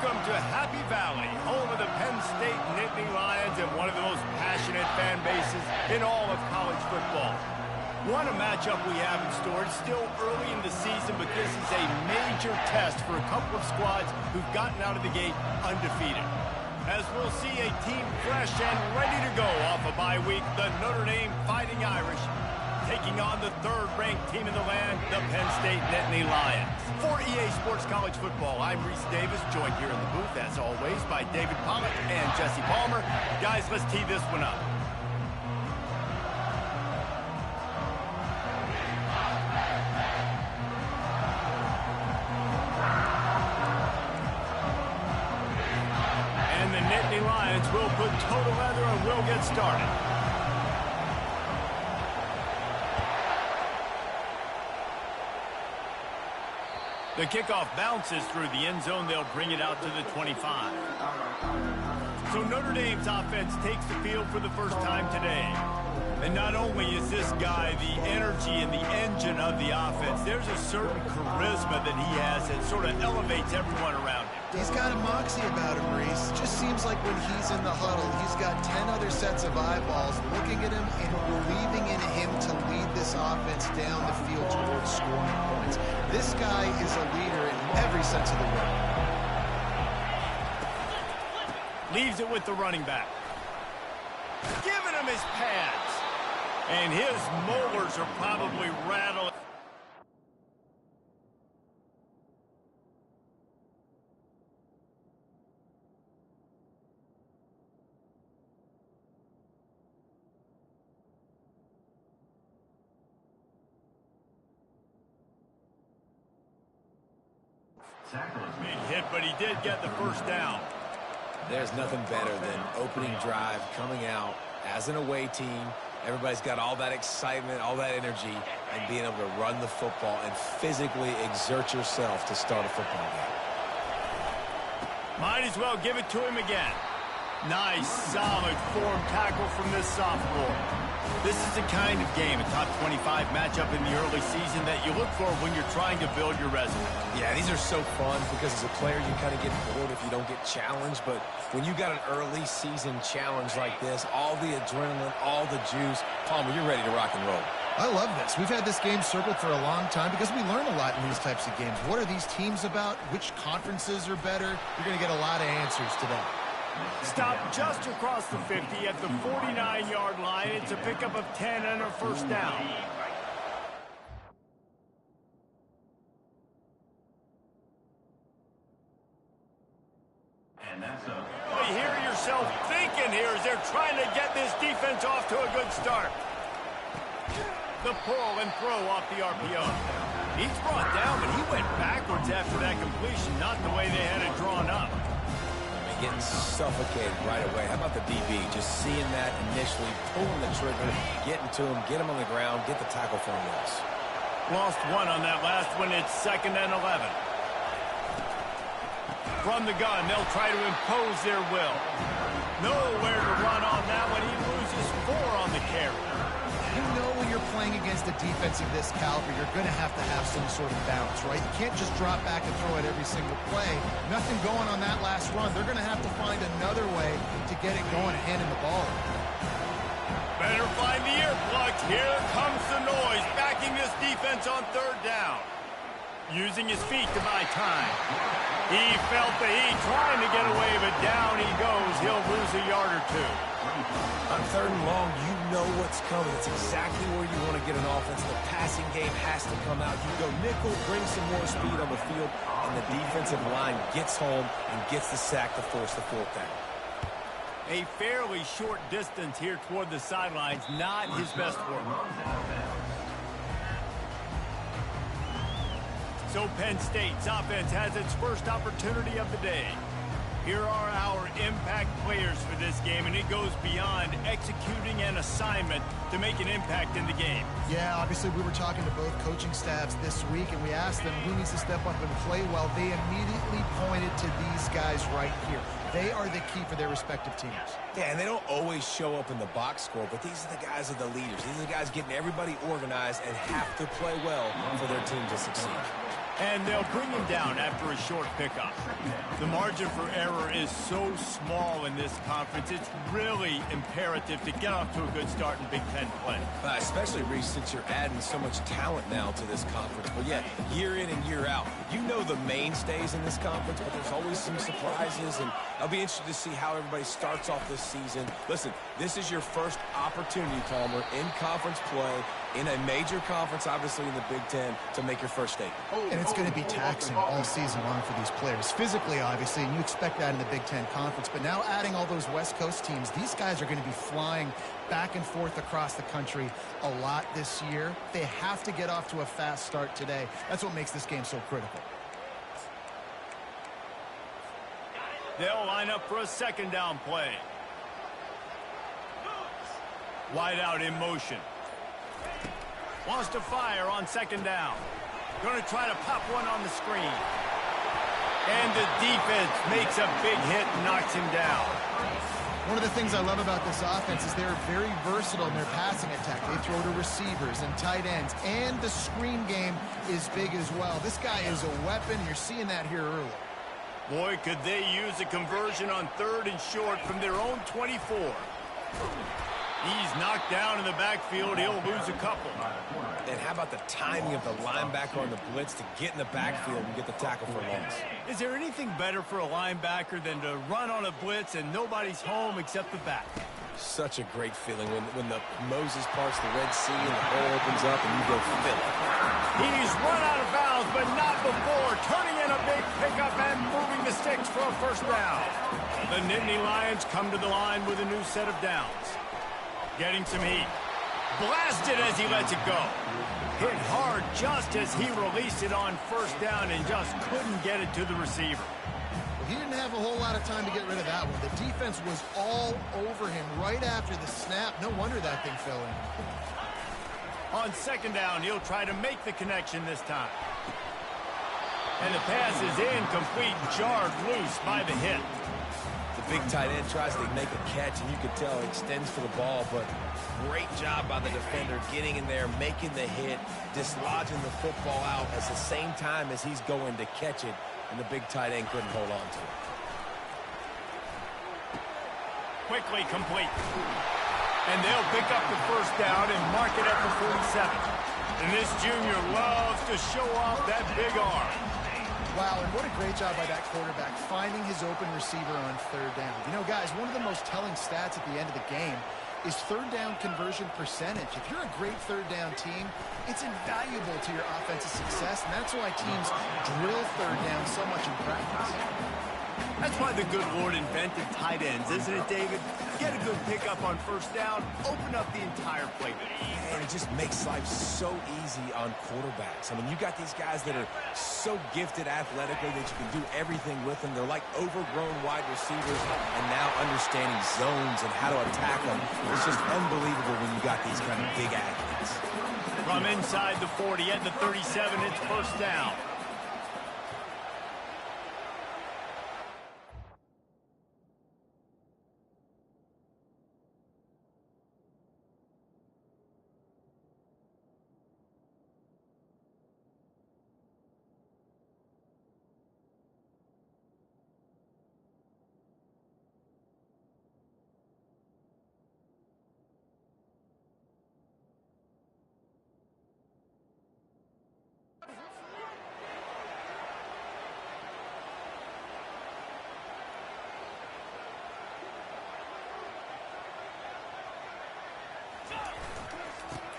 Welcome to Happy Valley, home of the Penn State Nittany Lions and one of the most passionate fan bases in all of college football. What a matchup we have in store. It's still early in the season, but this is a major test for a couple of squads who've gotten out of the gate undefeated. As we'll see a team fresh and ready to go off a bye week, the Notre Dame Fighting Irish, taking on the third-ranked team in the land, the Penn State Nittany Lions. For EA Sports College Football, I'm Reese Davis, joined here in the booth, as always, by David Pollack and Jesse Palmer. Guys, let's tee this one up. And the Nittany Lions will put toe to leather and will get started. The kickoff bounces through the end zone. They'll bring it out to the 25. So Notre Dame's offense takes the field for the first time today. And not only is this guy the energy and the engine of the offense, there's a certain charisma that he has that sort of elevates everyone around him. He's got a moxie about him, Reese. Just seems like when he's in the huddle, he's got 10 other sets of eyeballs looking at him and believing in him to lead this offense down the field towards scoring points. This guy is a leader in every sense of the word. Leaves it with the running back. Giving him his pads. And his molars are probably rattling. Big hit, but he did get the first down. There's nothing better than opening drive, coming out as an away team. Everybody's got all that excitement, all that energy, and being able to run the football and physically exert yourself to start a football game. Might as well give it to him again. Nice, solid form tackle from this sophomore. This is the kind of game, a top 25 matchup in the early season, that you look for when you're trying to build your resume. Yeah, these are so fun because as a player you kind of get bored if you don't get challenged, but when you got an early season challenge like this, all the adrenaline, all the juice, Palmer, you're ready to rock and roll. I love this. We've had this game circled for a long time because we learn a lot in these types of games. What are these teams about? Which conferences are better? You're going to get a lot of answers today. Stop just across the 50 at the 49-yard line. It's a pickup of 10 and a first down. And that's a... You hear yourself thinking here as they're trying to get this defense off to a good start. The pull and throw off the RPO. He's brought down, but he went backwards after that completion, not the way they had it drawn up. Getting suffocated right away. How about the DB? Just seeing that initially, pulling the trigger, getting to him, get him on the ground, get the tackle for him. Lost one on that last one. It's 2nd and 11. From the gun, they'll try to impose their will. Nowhere to run on that one. He loses 4 on the carry. You know when you're playing against a defense of this caliber, you're going to have some sort of balance, right? You can't just drop back and throw it every single play. Nothing going on that last run. They're going to have to find another way to get it going, handing the ball. Better find the earplugs. Here comes the noise, backing this defense on 3rd down. Using his feet to buy time. He felt the heat, trying to get away, but down he goes. He'll lose a yard or 2. On 3rd and long, you know what's coming. It's exactly where you want to get an offense. The passing game has to come out. You go nickel, bring some more speed on the field, and the defensive line gets home and gets the sack to force the 4th down. A fairly short distance here toward the sidelines, not his best work. So Penn State's offense has its first opportunity of the day. Here are our impact players for this game, and it goes beyond executing an assignment to make an impact in the game. Yeah, obviously we were talking to both coaching staffs this week, and we asked them who needs to step up and play well. They immediately pointed to these guys right here. They are the key for their respective teams. Yeah, and they don't always show up in the box score, but these are the guys that are the leaders. These are the guys getting everybody organized and have to play well for their team to succeed. And they'll bring him down after a short pickup. The margin for error is so small in this conference, it's really imperative to get off to a good start in Big Ten play. Especially, Reese, since you're adding so much talent now to this conference. But yet, year in and year out, you know the mainstays in this conference, but there's always some surprises, and I'll be interested to see how everybody starts off this season. Listen, this is your first opportunity, Palmer, in conference play, in a major conference, obviously in the Big Ten, to make your first statement. And it's going to be taxing all season long for these players. Physically, obviously, and you expect that in the Big Ten Conference. But now adding all those West Coast teams, these guys are going to be flying back and forth across the country a lot this year. They have to get off to a fast start today. That's what makes this game so critical. They'll line up for a second down play. Wide out in motion. Wants to fire on second down. Going to try to pop one on the screen. And the defense makes a big hit and knocks him down. One of the things I love about this offense is they're very versatile in their passing attack. They throw to receivers and tight ends, and the screen game is big as well. This guy is a weapon. You're seeing that here early. Boy, could they use a conversion on 3rd and short from their own 24. He's knocked down in the backfield. He'll lose a couple. And how about the timing of the linebacker on the blitz to get in the backfield and get the tackle for loss? Is there anything better for a linebacker than to run on a blitz and nobody's home except the back? Such a great feeling when the Moses parts the Red Sea and the hole opens up and you go fill it. He's run out of bounds, but not before. Turning in a big pickup and moving the sticks for a first down. The Nittany Lions come to the line with a new set of downs. Getting some heat. Blasted as he lets it go. Hit hard just as he released it on first down and just couldn't get it to the receiver. Well, he didn't have a whole lot of time to get rid of that one. The defense was all over him right after the snap. No wonder that thing fell in. On second down, he'll try to make the connection this time. And the pass is incomplete, jarred loose by the hit. The big tight end tries to make a catch, and you can tell he extends for the ball, but great job by the defender getting in there, making the hit, dislodging the football out at the same time as he's going to catch it, and the big tight end couldn't hold on to it. Quickly complete. And they'll pick up the first down and mark it at the 47. And this junior loves to show off that big arm. Wow, and what a great job by that quarterback, finding his open receiver on 3rd down. You know, guys, one of the most telling stats at the end of the game is 3rd down conversion percentage. If you're a great 3rd down team, it's invaluable to your offensive success, and that's why teams drill 3rd down so much in practice. That's why the good Lord invented tight ends, isn't it, David? Get a good pickup on first down, open up the entire playbook. And it just makes life so easy on quarterbacks. I mean, you got these guys that are so gifted athletically that you can do everything with them. They're like overgrown wide receivers, and now understanding zones and how to attack them. It's just unbelievable when you got these kind of big athletes. From inside the 40 at the 37, it's first down.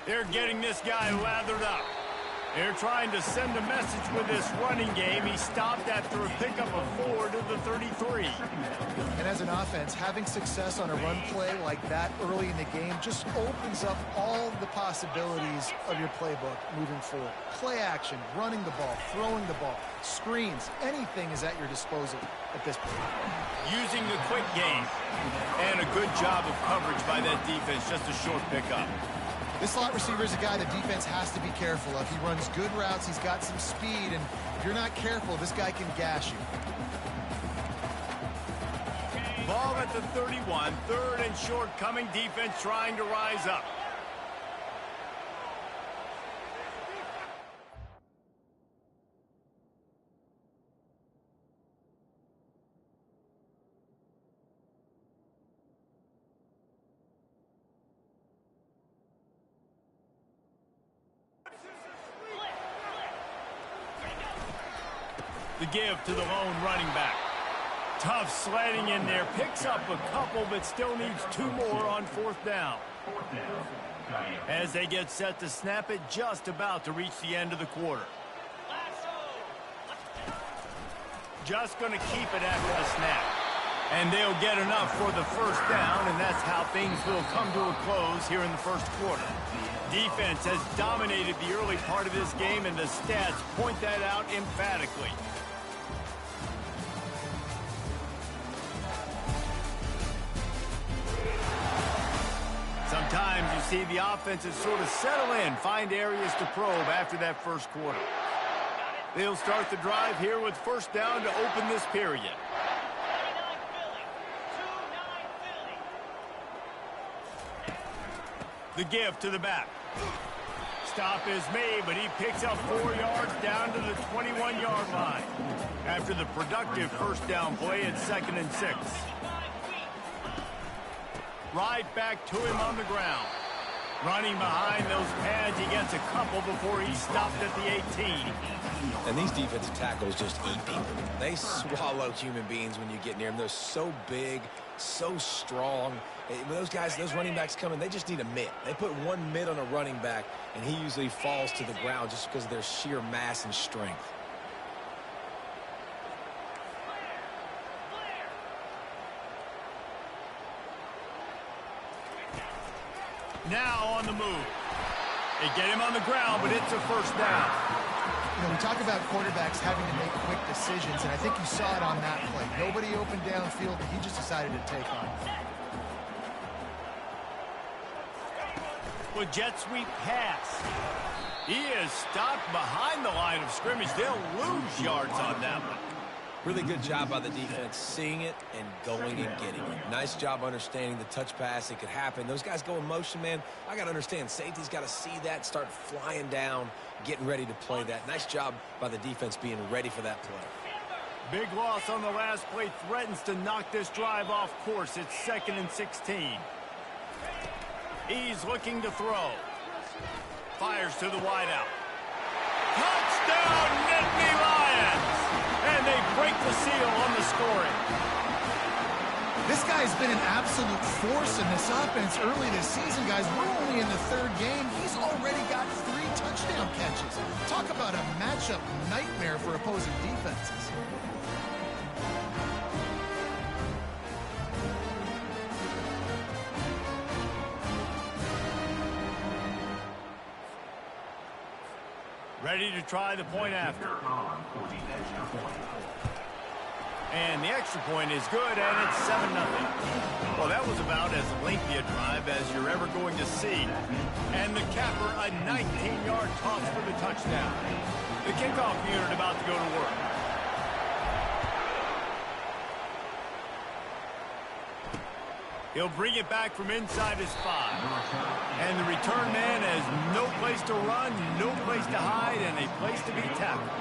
They're getting this guy lathered up. They're trying to send a message with this running game. He stopped after a pickup of 4 to the 33. And as an offense, having success on a run play like that early in the game just opens up all the possibilities of your playbook moving forward. Play action, running the ball, throwing the ball, screens, anything is at your disposal at this point. Using the quick game. And a good job of coverage by that defense, just a short pickup. This slot receiver is a guy the defense has to be careful of. He runs good routes, he's got some speed, and if you're not careful, this guy can gash you. Ball at the 31, 3rd and short coming, defense trying to rise up. The give to the lone running back. Tough sledding in there. Picks up a couple, but still needs 2 more on 4th down. As they get set to snap it, just about to reach the end of the quarter. Just going to keep it after the snap. And they'll get enough for the 1st down, and that's how things will come to a close here in the 1st quarter. Defense has dominated the early part of this game, and the stats point that out emphatically. Sometimes you see the offenses sort of settle in, find areas to probe after that 1st quarter. They'll start the drive here with 1st down to open this period. The give to the back. Stop is made, but he picks up 4 yards down to the 21-yard line. After the productive 1st down play, it's 2nd and 6. Right back to him on the ground. Running behind those pads, he gets a couple before he's stopped at the 18. And these defensive tackles just eat people. They swallow human beings when you get near them. They're so big, so strong. When those guys, those running backs come in, they just need a mitt. They put 1 mitt on a running back, and he usually falls to the ground just because of their sheer mass and strength. Now on the move. They get him on the ground, but it's a 1st down. You know, we talk about quarterbacks having to make quick decisions, and I think you saw it on that play. Nobody opened downfield, but he just decided to take on it. With jet sweep pass. He is stopped behind the line of scrimmage. They'll lose yards on that one. Really good job by the defense, seeing it and going and getting it. Nice job understanding the touch pass. It could happen. Those guys go in motion, man. I got to understand, safety's got to see that, start flying down, getting ready to play that. Nice job by the defense being ready for that play. Big loss on the last play threatens to knock this drive off course. It's 2nd and 16. He's looking to throw. Fires to the wideout. Touchdown, Nittany Lions! And they break the seal on the scoring. This guy's been an absolute force in this offense early this season, guys. We're only in the 3rd game. He's already got 3 touchdown catches. Talk about a matchup nightmare for opposing defenses. Ready to try the point after. And the extra point is good, and it's 7-0. Well, that was about as lengthy a drive as you're ever going to see. And the capper, a 19-yard toss for the touchdown. The kickoff unit about to go to work. He'll bring it back from inside his 5. And the return man has no place to run, no place to hide, and a place to be tackled.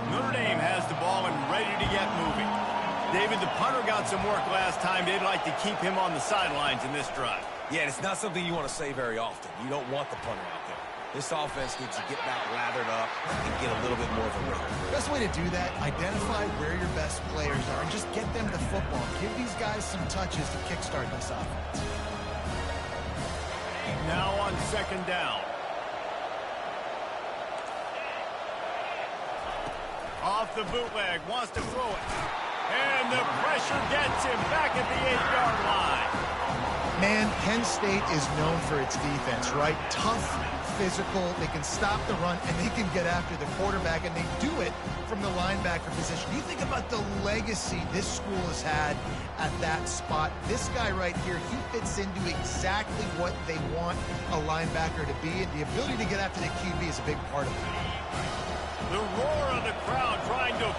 Notre Dame has the ball and ready to get moving. David, the punter got some work last time. They'd like to keep him on the sidelines in this drive. Yeah, it's not something you want to say very often. You don't want the punter out there. This offense needs to get back lathered up and get a little bit more of a rhythm. Best way to do that, identify where your best players are and just get them the football. Give these guys some touches to kickstart this offense. Now on 2nd down. Off the bootleg, wants to throw it. And the pressure gets him back at the 8-yard line. Man, Penn State is known for its defense, right? Tough, physical, they can stop the run, and they can get after the quarterback, and they do it from the linebacker position. You think about the legacy this school has had at that spot. This guy right here, he fits into exactly what they want a linebacker to be, and the ability to get after the QB is a big part of it. The roar of the crowd trying to...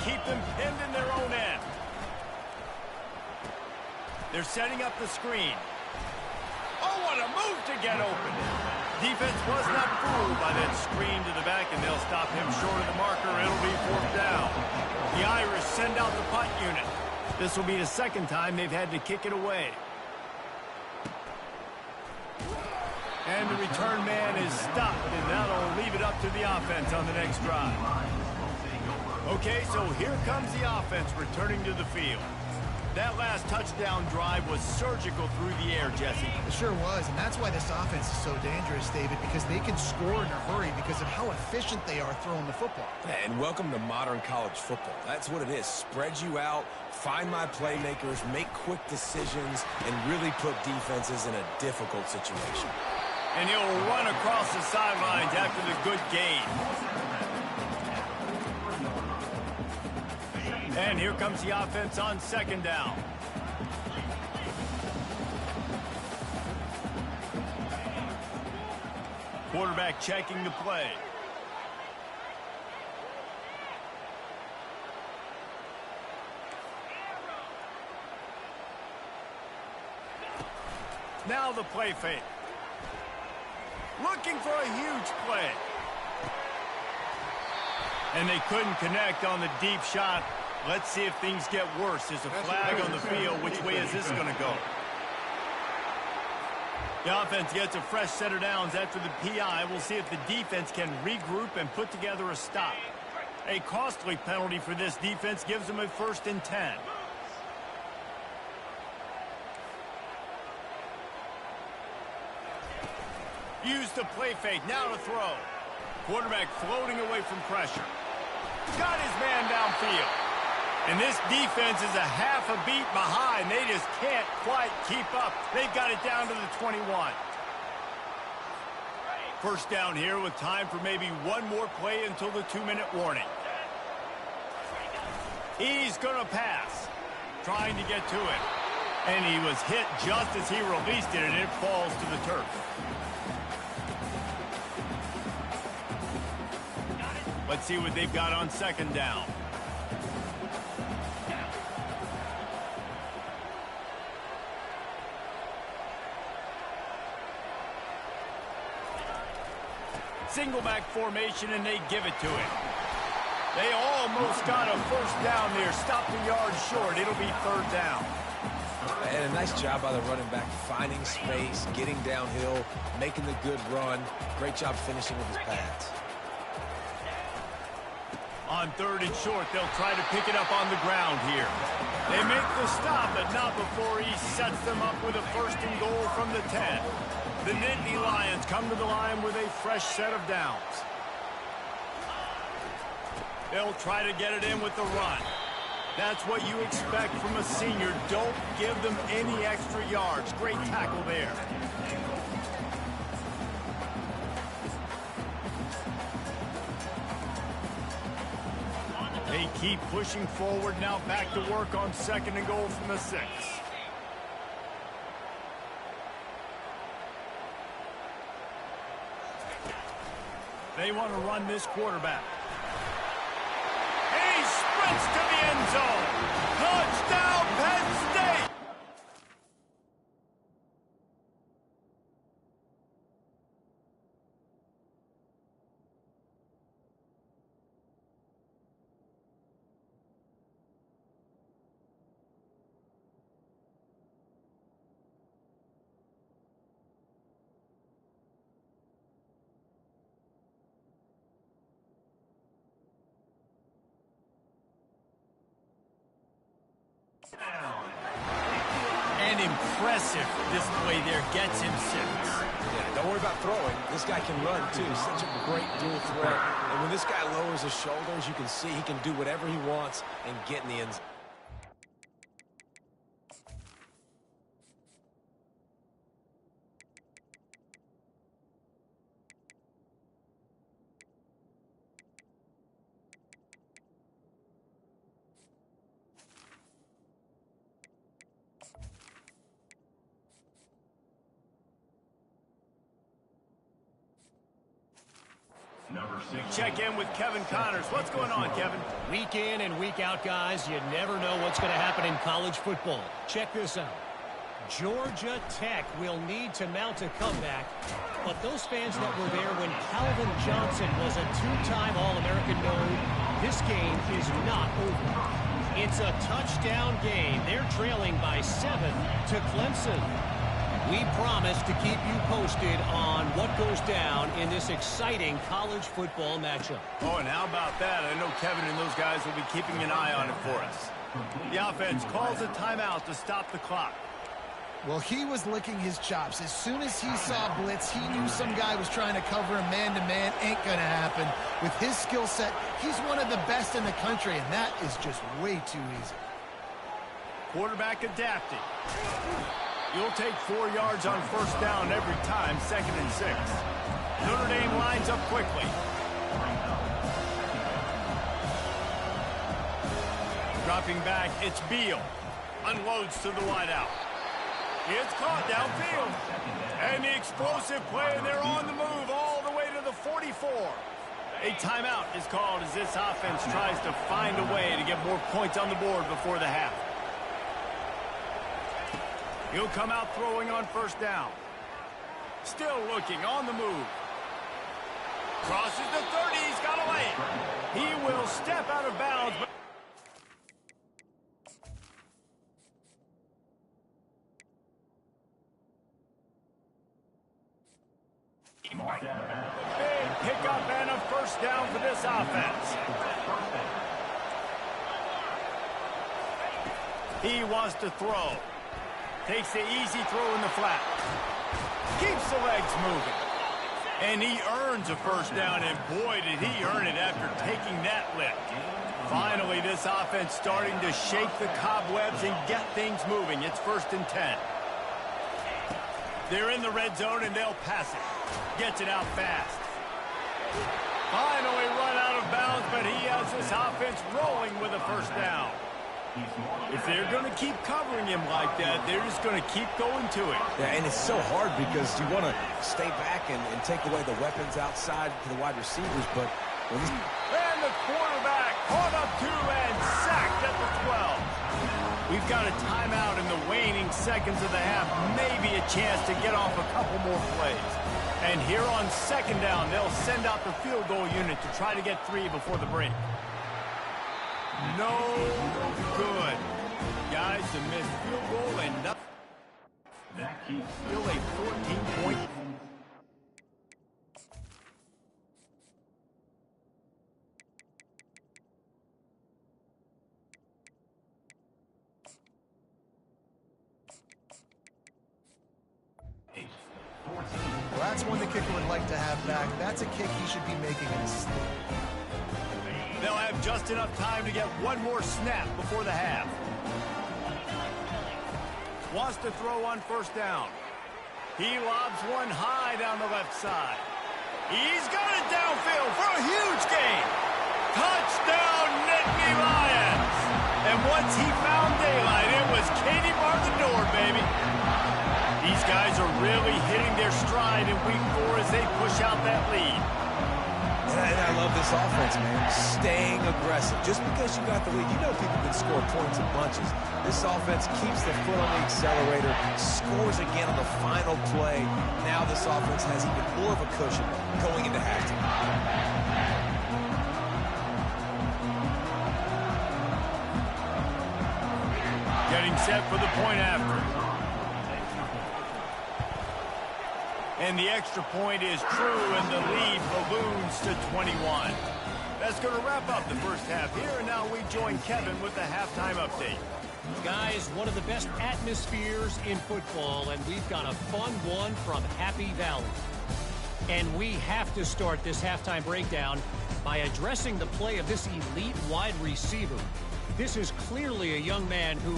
keep them pinned in their own end. They're setting up the screen. Oh, what a move to get open. Defense was not fooled by that screen to the back, and they'll stop him short of the marker. It'll be 4th down. The Irish send out the punt unit. This will be the second time they've had to kick it away. And the return man is stopped, and that'll leave it up to the offense on the next drive. Okay, so here comes the offense returning to the field. That last touchdown drive was surgical through the air, Jesse. It sure was, and that's why this offense is so dangerous, David, because they can score in a hurry because of how efficient they are throwing the football. And welcome to modern college football. That's what it is. Spread you out, find my playmakers, make quick decisions, and really put defenses in a difficult situation. And he'll run across the sidelines after the good gain. And here comes the offense on 2nd down. Quarterback checking the play. Now the play fake. Looking for a huge play. And they couldn't connect on the deep shot. Let's see if things get worse. There's a flag on the field. Which way is this going to go? The offense gets a fresh set of downs after the PI. We'll see if the defense can regroup and put together a stop. A costly penalty for this defense gives them a 1st and 10. Use the play fake. Now to throw. Quarterback floating away from pressure. Got his man downfield. And this defense is a half a beat behind. They just can't quite keep up. They've got it down to the 21. 1st down here with time for maybe one more play until the 2-minute warning. He's going to pass. Trying to get to it. And he was hit just as he released it, and it falls to the turf. Let's see what they've got on 2nd down. Single back formation, and they give it to him. They almost got a 1st down there. Stop the yard short. It'll be 3rd down. And a nice job by the running back, finding space, getting downhill, making the good run. Great job finishing with his pads. On 3rd and short, they'll try to pick it up on the ground here. They make the stop, but not before he sets them up with a 1st and goal from the 10. The Nittany Lions come to the line with a fresh set of downs. They'll try to get it in with the run. That's what you expect from a senior. Don't give them any extra yards. Great tackle there. They keep pushing forward now, back to work on 2nd and goal from the 6. They want to run this quarterback. And he sprints to the end zone. Touchdown, Penn State! An impressive display there. Gets him 6. Yeah, don't worry about throwing. This guy can run, too. Such a great dual threat. And when this guy lowers his shoulders, you can see he can do whatever he wants and get in the end zone. Number Check in with Kevin Connors. What's going on, Kevin? Week in and week out, guys, you never know what's going to happen in college football. Check this out. Georgia Tech will need to mount a comeback, but those fans that were there when Calvin Johnson was a two-time All-American know this game is not over. It's a touchdown game. They're trailing by 7 to Clemson. We promise to keep you posted on what goes down in this exciting college football matchup. Oh, and how about that? I know Kevin and those guys will be keeping an eye on it for us. The offense calls a timeout to stop the clock. Well, he was licking his chops. As soon as he saw blitz, he knew some guy was trying to cover him man-to-man. Ain't gonna happen. With his skill set, he's one of the best in the country, and that is just way too easy. Quarterback adapting. You'll take 4 yards on first down every time, 2nd and 6. Notre Dame lines up quickly. Dropping back, it's Beal. Unloads to the wideout. It's caught downfield. And the explosive play, and they're on the move all the way to the 44. A timeout is called as this offense tries to find a way to get more points on the board before the half. He'll come out throwing on first down. Still looking on the move. Crosses the 30. He's got a lane. He will step out of bounds. Big pickup and a first down for this offense. He wants to throw. Takes the easy throw in the flat. Keeps the legs moving. And he earns a first down, and boy, did he earn it after taking that lift. Finally, this offense starting to shake the cobwebs and get things moving. It's 1st and 10. They're in the red zone, and they'll pass it. Gets it out fast. Finally run out of bounds, but he has this offense rolling with a first down. If they're going to keep covering him like that, they're just going to keep going to it. Yeah, and it's so hard because you want to stay back and take away the weapons outside to the wide receivers, but... And the quarterback caught up to and sacked at the 12. We've got a timeout in the waning seconds of the half, maybe a chance to get off a couple more plays. And here on 2nd down, they'll send out the field goal unit to try to get 3 before the break. No good. Guys, the missed field goal and nothing. Still a 14-point. Well, that's one the kicker would like to have back. That's a kick he should be making in his sleep. They'll have just enough time to get one more snap before the half. Wants to throw on first down. He lobs one high down the left side. He's got it downfield for a huge gain. Touchdown, Nittany Lions. And once he found daylight, it was Katie bar the door, baby. These guys are really hitting their stride in week 4 as they push out that lead. And I love this offense, man. Staying aggressive. Just because you got the lead, you know people can score points in bunches. This offense keeps the foot on the accelerator, scores again on the final play. Now this offense has even more of a cushion going into halftime. Getting set for the point after. And the extra point is true, and the lead balloons to 21. That's going to wrap up the first half here, and now we join Kevin with the halftime update. Guys, one of the best atmospheres in football, and we've got a fun one from Happy Valley. And we have to start this halftime breakdown by addressing the play of this elite wide receiver. This is clearly a young man who,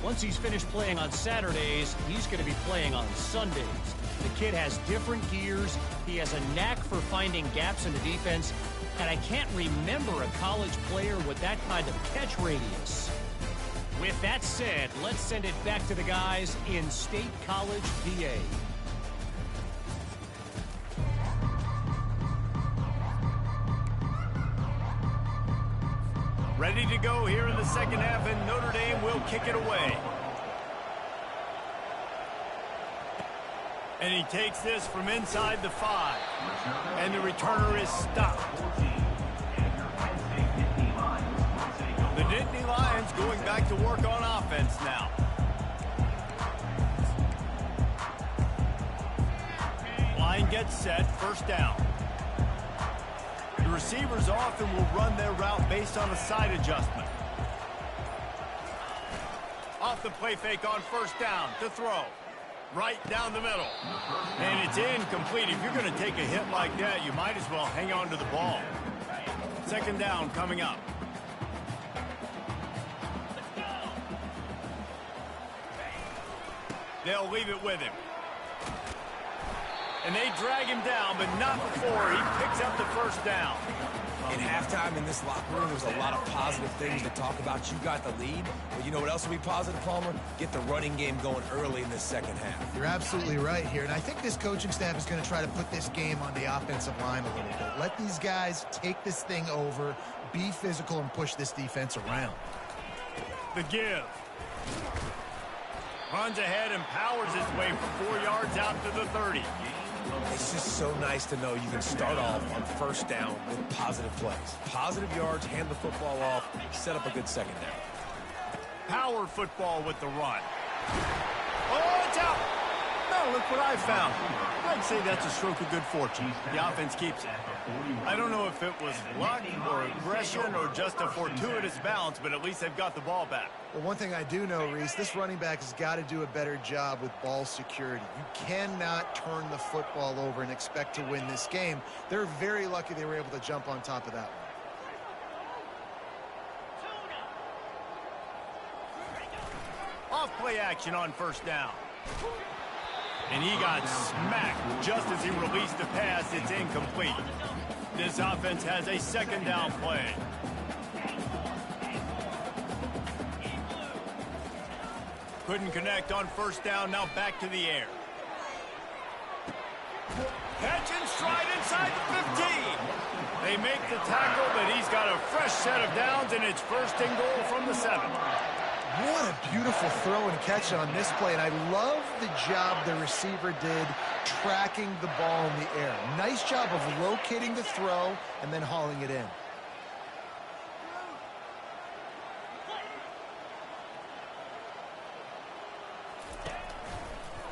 once he's finished playing on Saturdays, he's going to be playing on Sundays. The kid has different gears. He has a knack for finding gaps in the defense. And I can't remember a college player with that kind of catch radius. With that said, let's send it back to the guys in State College, PA. Ready to go here in the second half, and Notre Dame will kick it away. And he takes this from inside the 5. And the returner is stopped. The Nittany Lions going back to work on offense now. Line gets set, first down. The receivers often will run their route based on a side adjustment. Off the play fake on first down to throw. Right down the middle. And it's incomplete. If you're going to take a hit like that, you might as well hang on to the ball. Second down coming up. They'll leave it with him. And they drag him down, but not before he picks up the first down. In halftime in this locker room, there's a lot of positive things to talk about. You got the lead, but you know what else will be positive, Palmer? Get the running game going early in this second half. You're absolutely right here, and I think this coaching staff is going to try to put this game on the offensive line a little bit. Let these guys take this thing over, be physical, and push this defense around. The give. Runs ahead and powers his way for 4 yards out to the 30. It's just so nice to know you can start off on first down with positive plays. Positive yards, hand the football off, set up a good second down. Power football with the run. Oh, it's out! Oh, look what I found. I'd say that's a stroke of good fortune. The offense keeps it. I don't know if it was luck or aggression or just a fortuitous balance, but at least they've got the ball back. Well, one thing I do know, Reese, this running back has got to do a better job with ball security. You cannot turn the football over and expect to win this game. They're very lucky they were able to jump on top of that one. Off play action on first down. And he got smacked just as he released the pass. It's incomplete. This offense has a second down play. Couldn't connect on first down. Now back to the air. Catch and stride inside the 15. They make the tackle, but he's got a fresh set of downs, and it's first and goal from the 7. What a beautiful throw and catch on this play, and I love the job the receiver did tracking the ball in the air. Nice job of locating the throw and then hauling it in.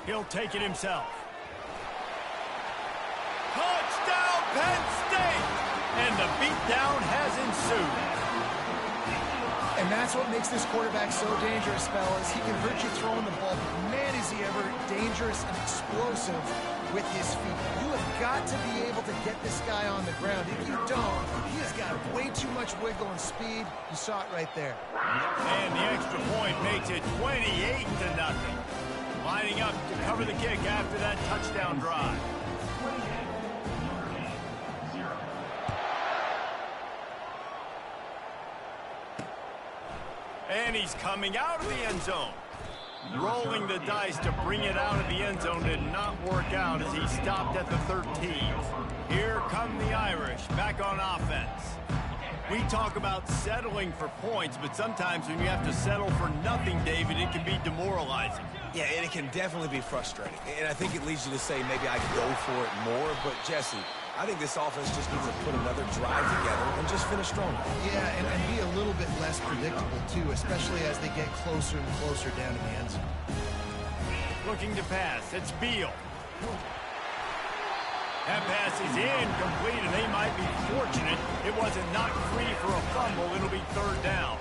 He'll take it himself. Touchdown, Penn State! And the beatdown has ensued. And that's what makes this quarterback so dangerous, fellas. He can hurt you throwing the ball, but man, is he ever dangerous and explosive with his feet. You have got to be able to get this guy on the ground. If you don't, he has got way too much wiggle and speed. You saw it right there. And the extra point makes it 28-0. Lining up to cover the kick after that touchdown drive. And he's coming out of the end zone. Rolling the dice to bring it out of the end zone did not work out as he stopped at the 13. Here come the Irish back on offense. We talk about settling for points, but sometimes when you have to settle for nothing, David, it can be demoralizing. Yeah, and it can definitely be frustrating. And I think it leads you to say maybe I go for it more. But, Jesse, I think this offense just needs to put another drive together and just finish stronger. Yeah, and be a little bit less predictable, too, especially as they get closer and closer down to the end zone. Looking to pass. It's Beal. That pass is incomplete, and they might be fortunate it wasn't knocked free for a fumble. It'll be third down.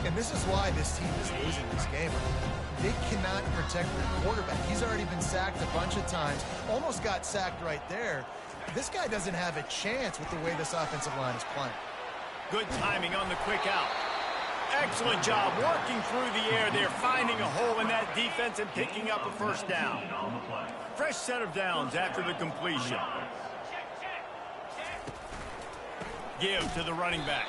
And this is why this team is losing this game. They cannot protect their quarterback. He's already been sacked a bunch of times. Almost got sacked right there. This guy doesn't have a chance with the way this offensive line is playing. Good timing on the quick out. Excellent job working through the air there, finding a hole in that defense and picking up a first down. Fresh set of downs after the completion. Give to the running back.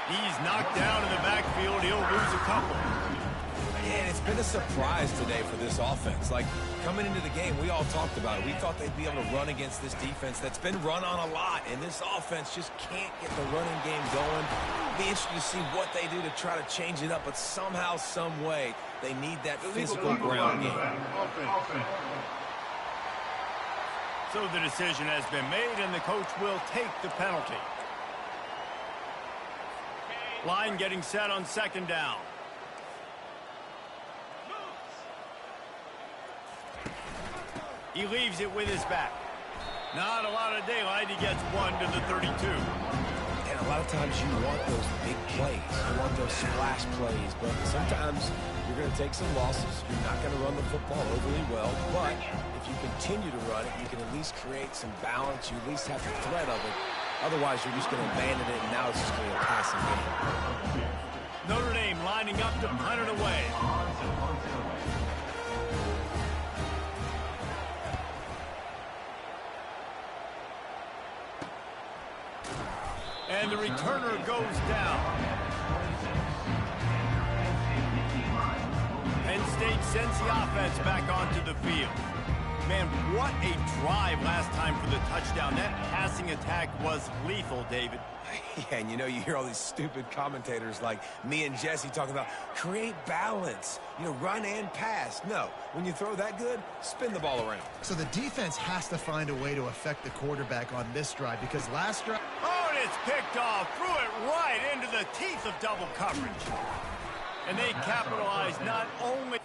He's knocked down in the backfield. He'll lose a couple. Yeah, and it's been a surprise today for this offense. Like, coming into the game, we all talked about it. We thought they'd be able to run against this defense that's been run on a lot, and this offense just can't get the running game going. It'll be interesting to see what they do to try to change it up, but somehow, some way, they need that physical ground game. So the decision has been made, and the coach will take the penalty. Line getting set on second down. He leaves it with his back. Not a lot of daylight. He gets 1 to the 32. And a lot of times you want those big plays. You want those splash plays. But sometimes you're going to take some losses. You're not going to run the football overly well. But if you continue to run it, you can at least create some balance. You at least have the threat of it. Otherwise, you're just going to abandon it, and now it's just going to be a passing game. Notre Dame lining up to punt it away. And the returner goes down. Penn State sends the offense back onto the field. Man, what a drive last time for the touchdown. That passing attack was lethal, David. Yeah, and you hear all these stupid commentators like me and Jesse talking about create balance, run and pass. No, when you throw that good, spin the ball around. So the defense has to find a way to affect the quarterback on this drive because last drive... Oh, and it's picked off. Threw it right into the teeth of double coverage. And they capitalized not only...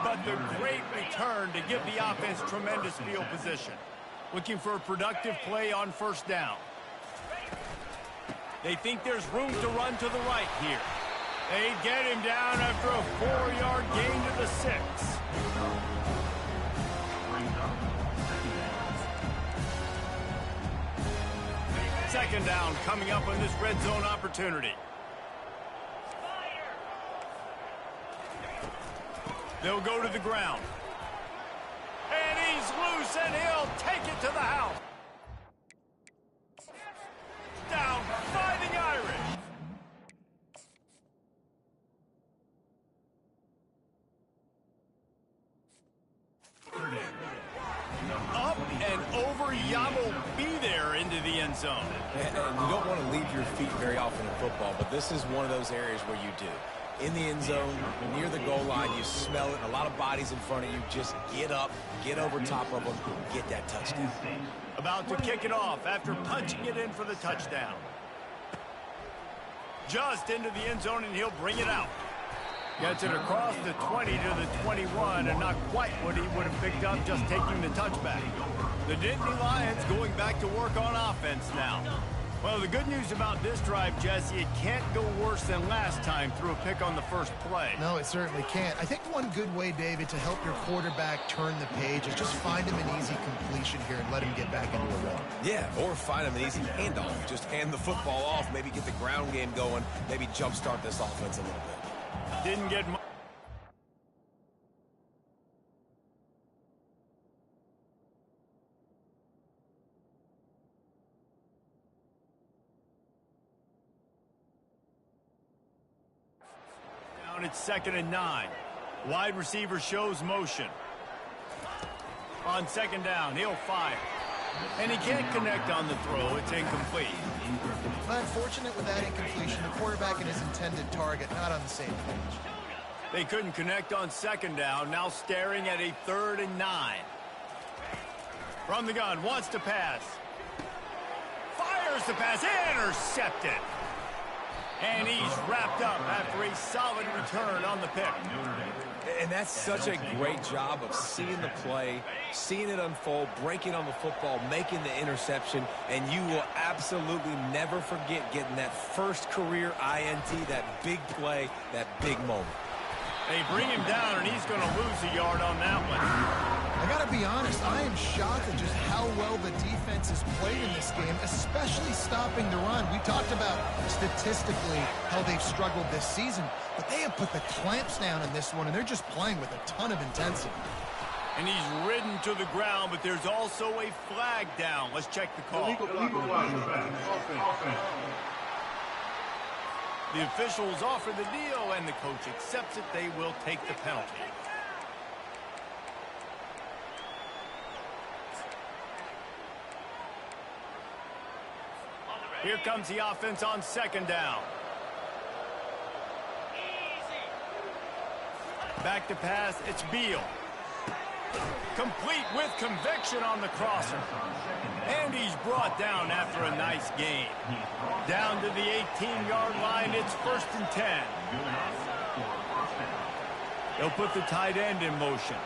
but the great return to give the offense tremendous field position. Looking for a productive play on first down. They think there's room to run to the right here. They get him down after a 4-yard gain to the 6. Second down coming up on this red zone opportunity. They'll go to the ground. And he's loose, and he'll take it to the house. Down by the Irish. Up and over, Yamo be there into the end zone. And you don't want to leave your feet very often in football, but this is one of those areas where you do. In the end zone, near the goal line, you smell it. A lot of bodies in front of you. Just get up, get over top of them, get that touchdown. About to kick it off after punching it in for the touchdown. Just into the end zone, and he'll bring it out. Gets it across the 20 to the 21, and not quite what he would have picked up just taking the touchback. The Nittany Lions going back to work on offense now. Well, the good news about this drive, Jesse, it can't go worse than last time through a pick on the first play. No, it certainly can't. I think one good way, David, to help your quarterback turn the page is just find him an easy completion here and let him get back into a run. Yeah, or find him an easy handoff. Just hand the football off, maybe get the ground game going, maybe jumpstart this offense a little bit. Didn't get much. It's 2nd and 9. Wide receiver shows motion. On second down, he'll fire. And he can't connect on the throw. It's incomplete. Unfortunate with that incompletion. The quarterback and his intended target not on the same page. They couldn't connect on second down. Now staring at a 3rd and 9. From the gun, wants to pass. Fires the pass. Intercepted. And he's wrapped up after a solid return on the pick. And that's such a great job of seeing the play, seeing it unfold, breaking on the football, making the interception, and you will absolutely never forget getting that first career INT, that big play, that big moment. They bring him down, and he's going to lose a yard on that one. I got to be honest, I am shocked at just how well the defense has played in this game, especially stopping the run. We talked about statistically how they've struggled this season, but they have put the clamps down in this one, and they're just playing with a ton of intensity. And he's ridden to the ground, but there's also a flag down. Let's check the call. The officials offer the deal, and the coach accepts it. They will take the penalty. Here comes the offense on second down. Back to pass, it's Beal. Complete with conviction on the crosser. And he's brought down after a nice gain. Down to the 18-yard line, it's 1st and 10. They'll put the tight end in motion.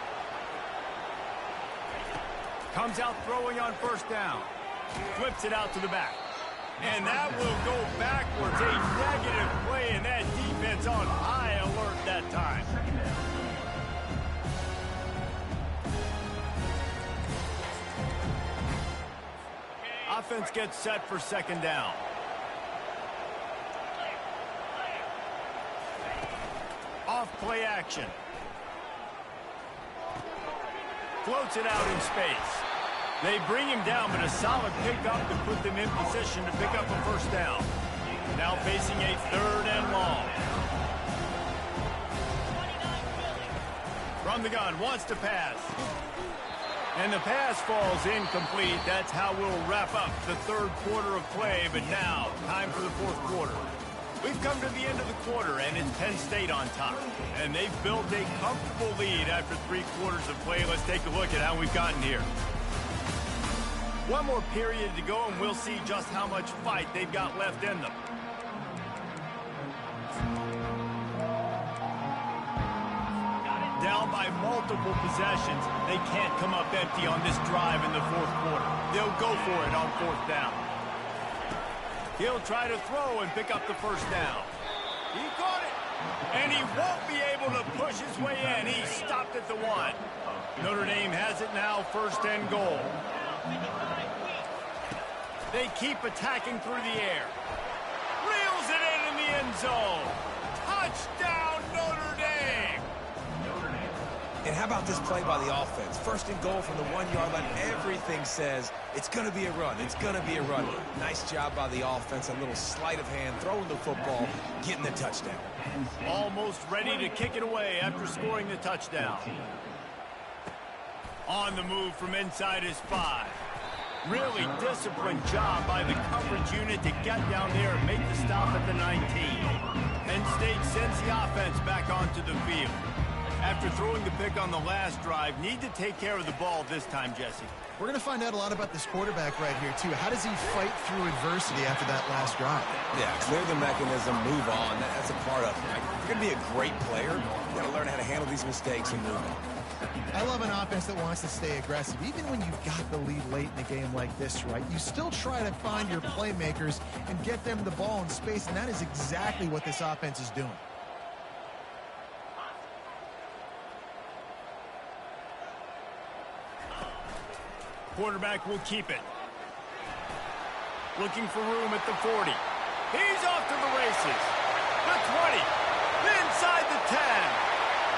Comes out throwing on 1st down. Flips it out to the back. And that will go backwards. A negative play, and that defense on high alert that time. Offense gets set for second down. Off play action. Floats it out in space. They bring him down, but a solid pickup to put them in position to pick up a 1st down. Now facing a 3rd and long. From the gun, wants to pass. And the pass falls incomplete. That's how we'll wrap up the 3rd quarter of play, but now, time for the 4th quarter. We've come to the end of the quarter, and it's Penn State on top. And they've built a comfortable lead after 3 quarters of play. Let's take a look at how we've gotten here. One more period to go, and we'll see just how much fight they've got left in them. Down by multiple possessions, they can't come up empty on this drive in the 4th quarter. They'll go for it on 4th down. He'll try to throw and pick up the 1st down. He caught it, and he won't be able to push his way in. He stopped at the 1. Notre Dame has it now, 1st and goal. They keep attacking through the air. Reels it in the end zone. Touchdown, Notre Dame! And how about this play by the offense? 1st and goal from the 1-yard line. Everything says it's going to be a run. It's going to be a run. Nice job by the offense. A little sleight of hand, throwing the football, getting the touchdown. Almost ready to kick it away after scoring the touchdown. On the move from inside his 5. Really disciplined job by the coverage unit to get down there and make the stop at the 19. Penn State sends the offense back onto the field. After throwing the pick on the last drive, need to take care of the ball this time, Jesse. We're going to find out a lot about this quarterback right here, too. How does he fight through adversity after that last drive? Yeah, clear the mechanism, move on. That's a part of it. Right? If you're going to be a great player, you got to learn how to handle these mistakes and move on. I love an offense that wants to stay aggressive. Even when you've got the lead late in a game like this, right, you still try to find your playmakers and get them the ball in space, and that is exactly what this offense is doing. Quarterback will keep it. Looking for room at the 40. He's off to the races. The 20. Inside the 10.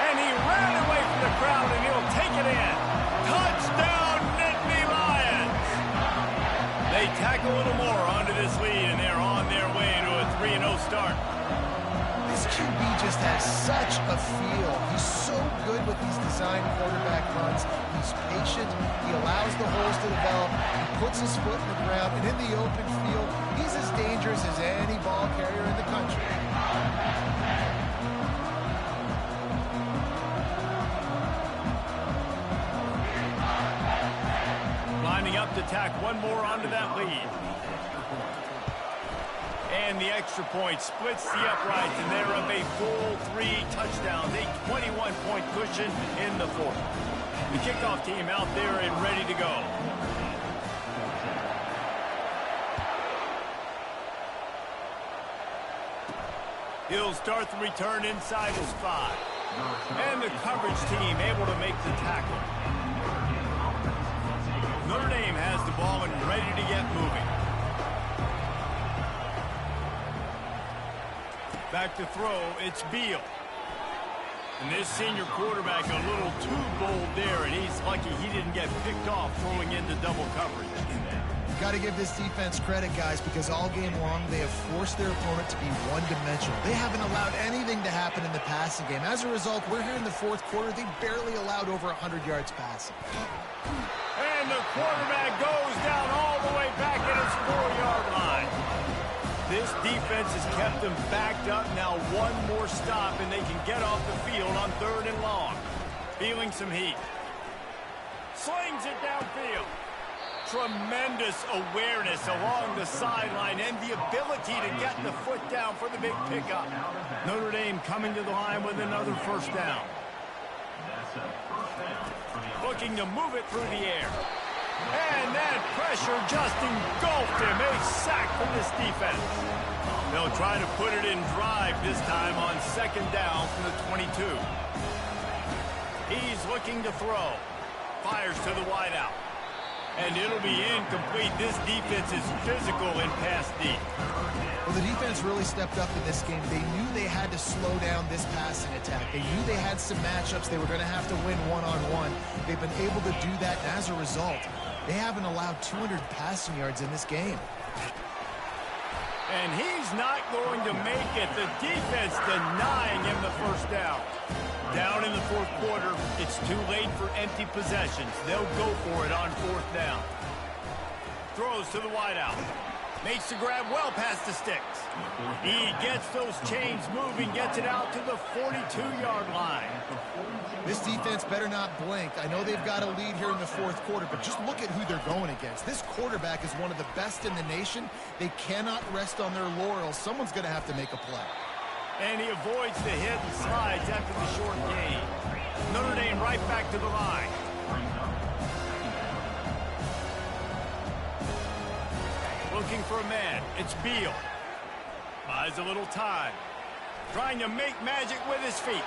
And he ran away from the crowd, and he'll take it in. Touchdown, Nittany Lions! They tack a little more onto this lead, and they're on their way to a 3-0 start. This QB just has such a feel. He's so good with these design quarterback runs. He's patient. He allows the holes to develop. He puts his foot in the ground, and in the open field, he's as dangerous as any ball carrier in the country. Lining up to tack one more onto that lead. And the extra point splits the uprights, and they're up a full 3 touchdowns, a 21-point cushion in the 4th. The kickoff team out there and ready to go. He'll start the return inside his 5. And the coverage team able to make the tackle. Notre Dame has the ball and ready to get moving. Back to throw, it's Beal. And this senior quarterback a little too bold there, and he's lucky he didn't get picked off throwing into double coverage. Got to give this defense credit, guys, because all game long they have forced their opponent to be one-dimensional. They haven't allowed anything to happen in the passing game. As a result, we're here in the fourth quarter. They barely allowed over 100 yards passing. And the quarterback goes down all the way back at his 4-yard line. This defense has kept them backed up. Now one more stop, and they can get off the field on 3rd and long. Feeling some heat. Slings it downfield. Tremendous awareness along the sideline and the ability to get the foot down for the big pickup. Notre Dame coming to the line with another first down. Looking to move it through the air. And that pressure just engulfed him. A sack from this defense. They'll try to put it in drive this time on 2nd down from the 22. He's looking to throw. Fires to the wideout. And it'll be incomplete. This defense is physical in pass deep. Well, the defense really stepped up in this game. They knew they had to slow down this passing attack. They knew they had some matchups they were going to have to win one-on-one. They've been able to do that, and as a result, they haven't allowed 200 passing yards in this game. And he's not going to make it. The defense denying him the first down. Down in the fourth quarter, it's too late for empty possessions. They'll go for it on 4th down. Throws to the wideout. Makes the grab well past the sticks. He gets those chains moving, gets it out to the 42-yard line. This defense better not blink. I know they've got a lead here in the fourth quarter, but just look at who they're going against. This quarterback is one of the best in the nation. They cannot rest on their laurels. Someone's going to have to make a play. And he avoids the hit and slides after the short gain. Notre Dame right back to the line. Looking for a man. It's Beal. Buys a little time. Trying to make magic with his feet.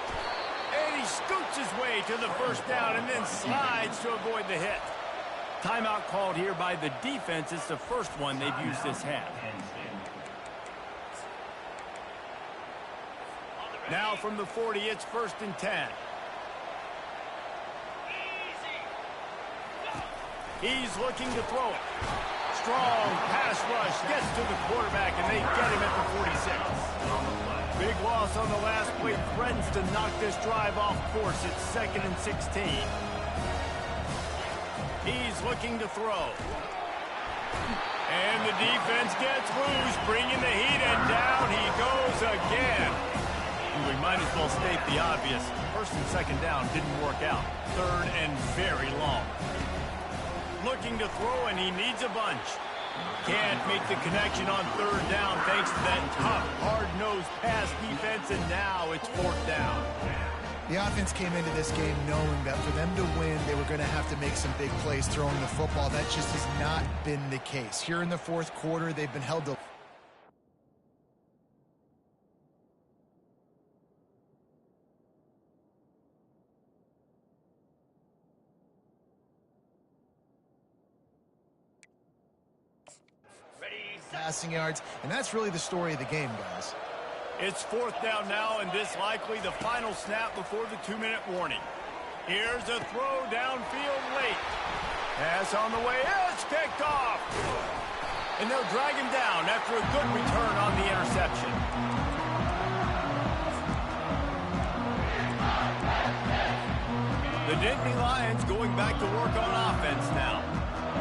And he scoots his way to the first down and then slides to avoid the hit. Timeout called here by the defense. It's the first one they've used this half. Now from the 40, it's 1st and 10. He's looking to throw it. Strong pass rush gets to the quarterback, and they get him at the 46. Big loss on the last play. Threatens to knock this drive off course. It's 2nd and 16. He's looking to throw. And the defense gets loose, bringing the heat, and down he goes again. We might as well state the obvious. 1st and 2nd down didn't work out. 3rd and very long. Looking to throw, and he needs a bunch. Can't make the connection on 3rd down thanks to that tough, hard-nosed pass defense, and now it's 4th down. The offense came into this game knowing that for them to win, they were going to have to make some big plays throwing the football. That just has not been the case. Here in the fourth quarter, they've been held to... passing yards, and that's really the story of the game, guys. It's 4th down now, and this likely the final snap before the 2-minute warning. Here's a throw downfield late. Pass on the way. It's picked off. And they'll drag him down after a good return on the interception. The Nittany Lions going back to work on offense now.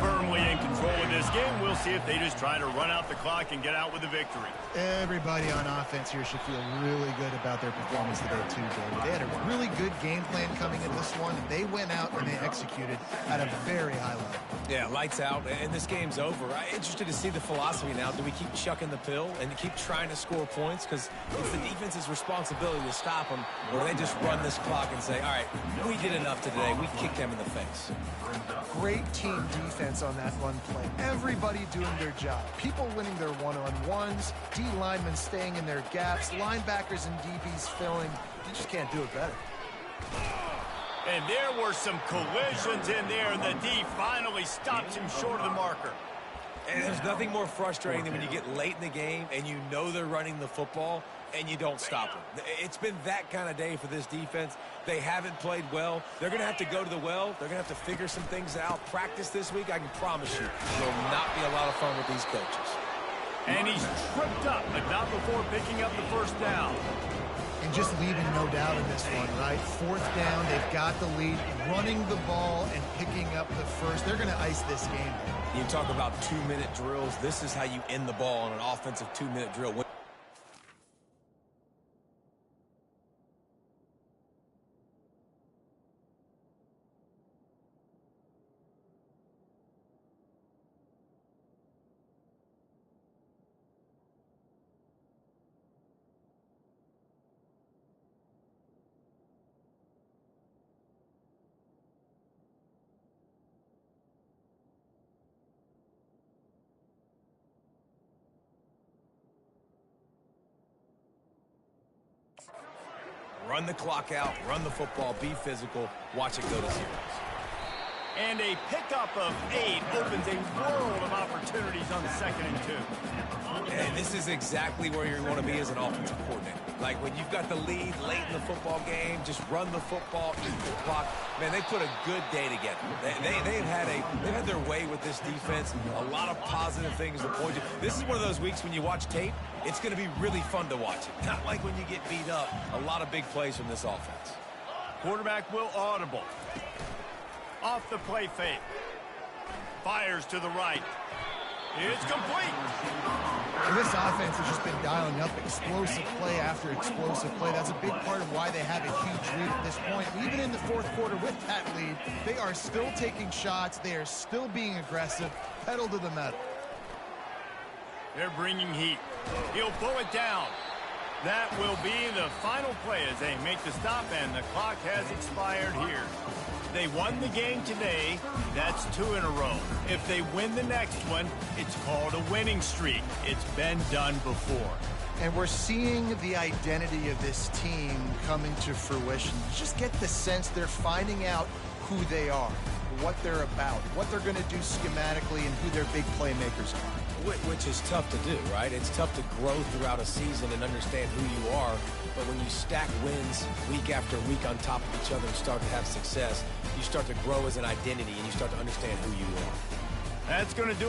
Firmly in control of this game. We'll see if they just try to run out the clock and get out with a victory. Everybody on offense here should feel really good about their performance today, too, David. They had a really good game plan coming in this one, and they went out and they executed at a very high level. Yeah, lights out, and this game's over. I'm interested to see the philosophy now. Do we keep chucking the pill and keep trying to score points? Because it's the defense's responsibility to stop them, or do they just run this clock and say, all right, we did enough today. We kicked them in the face. Great team defense on that run play. Everybody doing their job. People winning their one-on-ones, D linemen staying in their gaps, linebackers and DBs filling. You just can't do it better. And there were some collisions in there, and the D finally stops him short of the marker. And there's nothing more frustrating than when you get late in the game and you know they're running the football and you don't stop them. It's been that kind of day for this defense. They haven't played well. They're going to have to go to the well. They're going to have to figure some things out. Practice this week, I can promise you, will not be a lot of fun with these coaches. And he's tripped up, but not before picking up the first down. And just leaving no doubt in this one, right? Fourth down, they've got the lead, running the ball and picking up the first. They're going to ice this game. You talk about 2-minute drills. This is how you end the ball on an offensive 2-minute drill. Run the clock out, run the football, be physical, watch it go to zeros. And a pickup of 8 opens a world of opportunities on 2nd and 2. And this is exactly where you want to be as an offensive coordinator. Like when you've got the lead late in the football game, just run the football, eat the clock. Man, they put a good day together. They've had their way with this defense. A lot of positive things to point to. This is one of those weeks when you watch tape, it's going to be really fun to watch it. Not like when you get beat up. A lot of big plays from this offense. Quarterback will audible. Off the play fake. Fires to the right. It's complete. And this offense has just been dialing up explosive play after explosive play. That's a big part of why they have a huge lead at this point. Even in the fourth quarter with that lead, they are still taking shots. They are still being aggressive. Pedal to the metal. They're bringing heat. He'll pull it down. That will be the final play as they make the stop, and the clock has expired here. They won the game today. That's 2 in a row. If they win the next one, it's called a winning streak. It's been done before. And we're seeing the identity of this team coming to fruition. You just get the sense they're finding out who they are, what they're about, what they're going to do schematically, and who their big playmakers are. Which is tough to do, right? It's tough to grow throughout a season and understand who you are. But when you stack wins week after week on top of each other and start to have success, you start to grow as an identity and you start to understand who you are. That's going to do it.